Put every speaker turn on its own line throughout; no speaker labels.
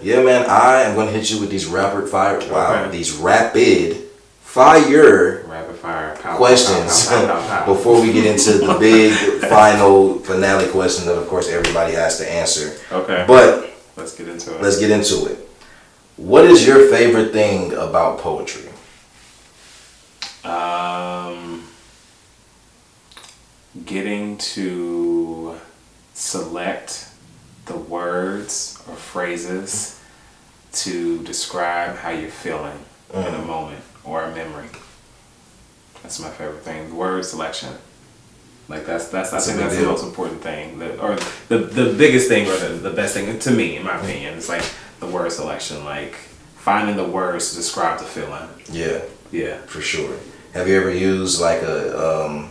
yeah, man. I am going to hit you with these rapid fire. Wow,
Okay.
these rapid fire questions before we get into the big final finale question that, of course, everybody has to answer.
Okay.
But
let's get into it.
What is your favorite thing about poetry?
Getting to select the words or phrases to describe how you're feeling in a moment or a memory. That's my favorite thing. Word selection. Like I think that's the most important thing, or the biggest thing, or the best thing to me, in my opinion. It's like the word selection, like finding the words to describe the feeling. Yeah,
for sure. Have you ever used like a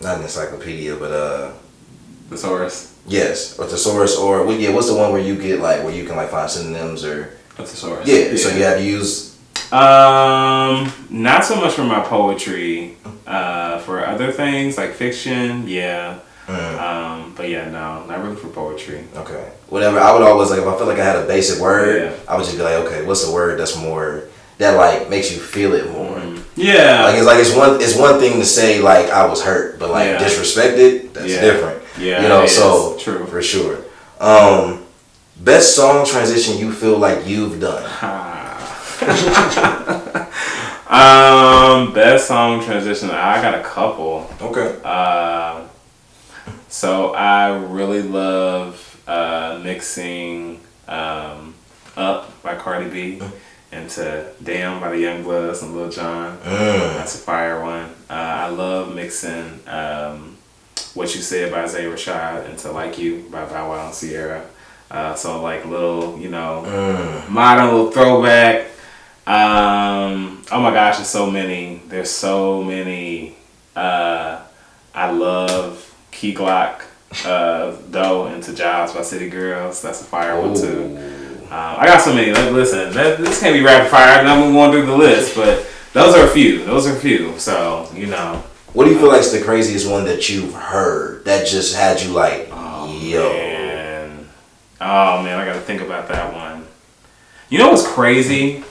not an encyclopedia, but
thesaurus?
Yes, a thesaurus, or what's the one where you get like where you can like find synonyms or
a thesaurus?
Yeah. So you have used.
Not so much for my poetry. For other things like fiction, yeah. But yeah, no, not really for poetry.
Okay. Whatever. I would always like if I feel like I had a basic word, I would just be like, okay, what's a word that's more that like makes you feel it more?
Yeah.
Like it's one thing to say like I was hurt, but like disrespected, that's different.
Yeah.
You know, so
true
for sure. Best song transition you feel like you've done.
Best song transition. I got a couple.
Okay.
So I really love mixing Up by Cardi B into Damn by the Youngbloods and Lil Jon. That's a fire one. I love mixing What You Said by Zay Rashad into Like You by Bow Wow and Sierra. So like little, modern little throwback. Oh my gosh, there's so many. I love Key Glock Doe into Jobs by City Girls. That's a fire one too. I got so many. Listen, this can't be rapid fire. I'm gonna go through the list, but those are a few. So
What do you feel like is the craziest one that you've heard that just had you like,
Oh man, I gotta think about that one. You know what's crazy?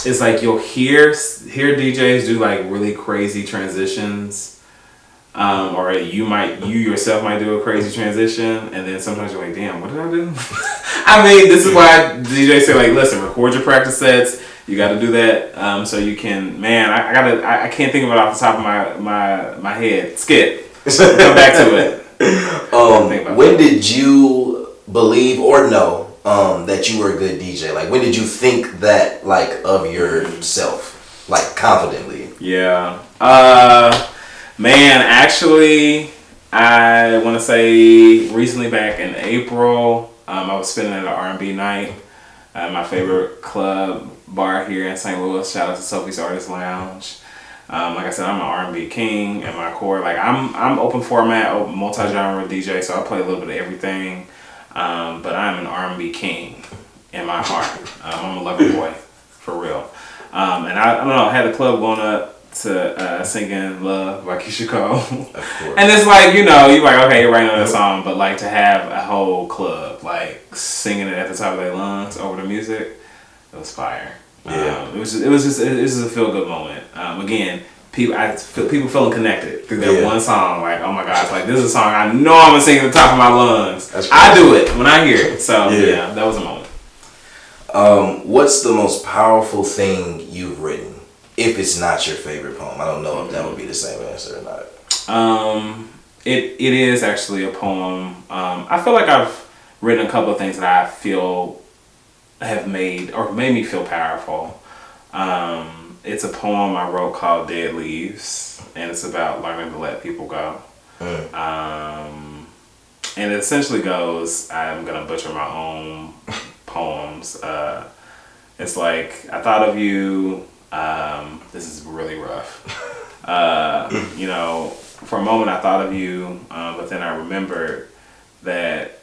It's like you'll hear DJs do like really crazy transitions, or you yourself might do a crazy transition, and then sometimes you're like, damn, what did I do? I mean, this is why DJs say like, listen, record your practice sets. You got to do that so you can. Man, I can't think of it off the top of my head. Skip. Come back to it.
When did you believe or know that you were a good DJ? Like, when did you think that, like, of yourself, like, confidently?
Yeah. Man, actually, I want to say recently, back in April, I was spending at an R&B night at my favorite club bar here in St. Louis. Shout out to Sophie's Artist Lounge. Like I said, I'm an R&B king at my core. Like, I'm open format, multi-genre DJ, so I play a little bit of everything. But I'm an R&B king in my heart. I'm a lover boy, for real. And I don't know, I had the club going up to singing Love by Keisha Cole. Of course. And it's like, you're like, okay, you're writing on that song, but like to have a whole club like singing it at the top of their lungs over the music, it was fire.
Yeah.
It was just a feel good moment. Again, people feeling connected through that one song. Like, oh my gosh, like this is a song I know I'm gonna sing at the top of my lungs. I do it when I hear it. So yeah, that was a moment.
What's the most powerful thing you've written? If it's not your favorite poem, I don't know if that would be the same answer or not.
It is actually a poem. I feel like I've written a couple of things that I feel have made me feel powerful. It's a poem I wrote called Dead Leaves, and it's about learning to let people go. And it essentially goes, I'm going to butcher my own poems. It's like, I thought of you, this is really rough. For a moment I thought of you, but then I remembered that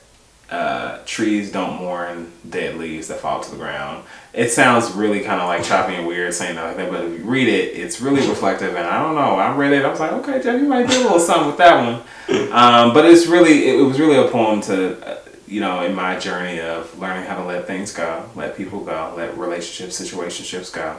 trees don't mourn dead leaves that fall to the ground. It sounds really kind of like choppy and weird saying that like that, but if you read it, it's really reflective. And I don't know, I read it, I was like, okay, Jeff, you might do a little something with that one. But it was really a poem to in my journey of learning how to let things go, let people go, let relationships, situationships go,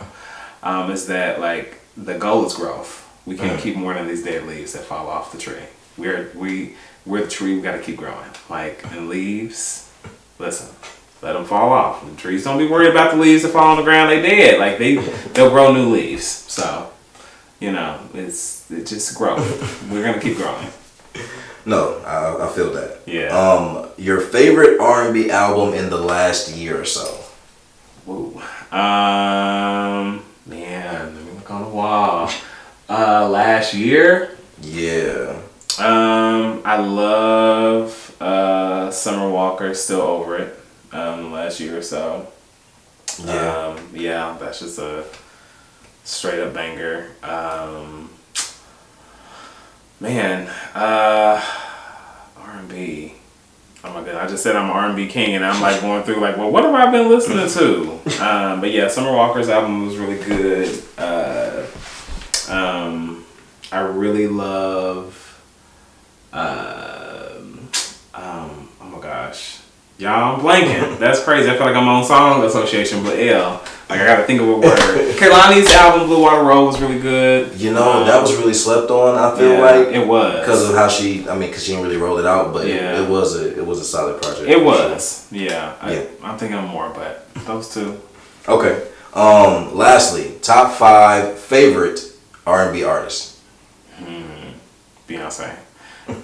is that like the goal is growth. We can't keep mourning these dead leaves that fall off the tree. We're the tree. We got to keep growing. Like, and leaves, listen, let them fall off. The trees, don't be worried about the leaves that fall on the ground. They dead. Like they'll grow new leaves. So, it's just growth. We're gonna keep growing.
No, I feel that.
Yeah.
Your favorite R&B album in the last year or so?
Ooh. Man, let me look on the wall. Last year?
Yeah.
I love Summer Walker, Still Over It, last year or so.
Yeah.
That's just a straight up banger. Man, R&B. Oh my god, I just said I'm an R&B king, and I'm like going through like, well, what have I been listening to? But yeah, Summer Walker's album was really good. I really love. Oh my gosh, y'all, I'm blanking. That's crazy. I feel like I'm on song association, but like I gotta think of a word. Kehlani's album Blue Water Road was really good.
That was really slept on. I feel like
it was
because of how because she didn't really roll it out, but it was a solid project.
It was, sure. I'm thinking of more, but those two.
Okay. Lastly, top 5 favorite R&B artists.
Beyonce,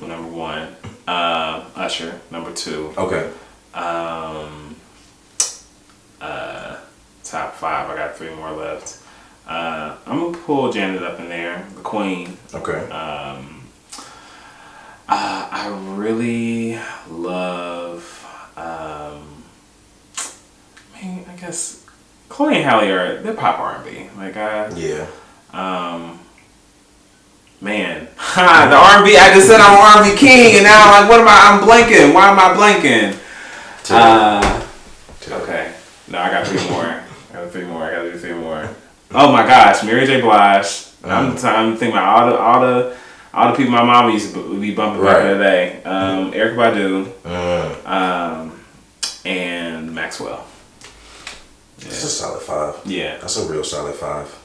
number 1. Usher, number 2.
Okay.
Top 5. I got 3 more left. I'm gonna pull Janet up in there, the Queen.
Okay.
I really love. I guess Chloe and Halle they're pop R&B. Like
yeah.
Man, the R&B. I just said I'm an R&B king, and now I'm like, what am I? I'm blanking. Why am I blanking? Okay. No, I got 3 more. I gotta do 3 more. Oh my gosh, Mary J. Blige. I'm thinking about all the people my mama used to be bumping back in the day. Erykah Badu, and Maxwell.
That's a solid 5.
Yeah,
that's a real solid 5.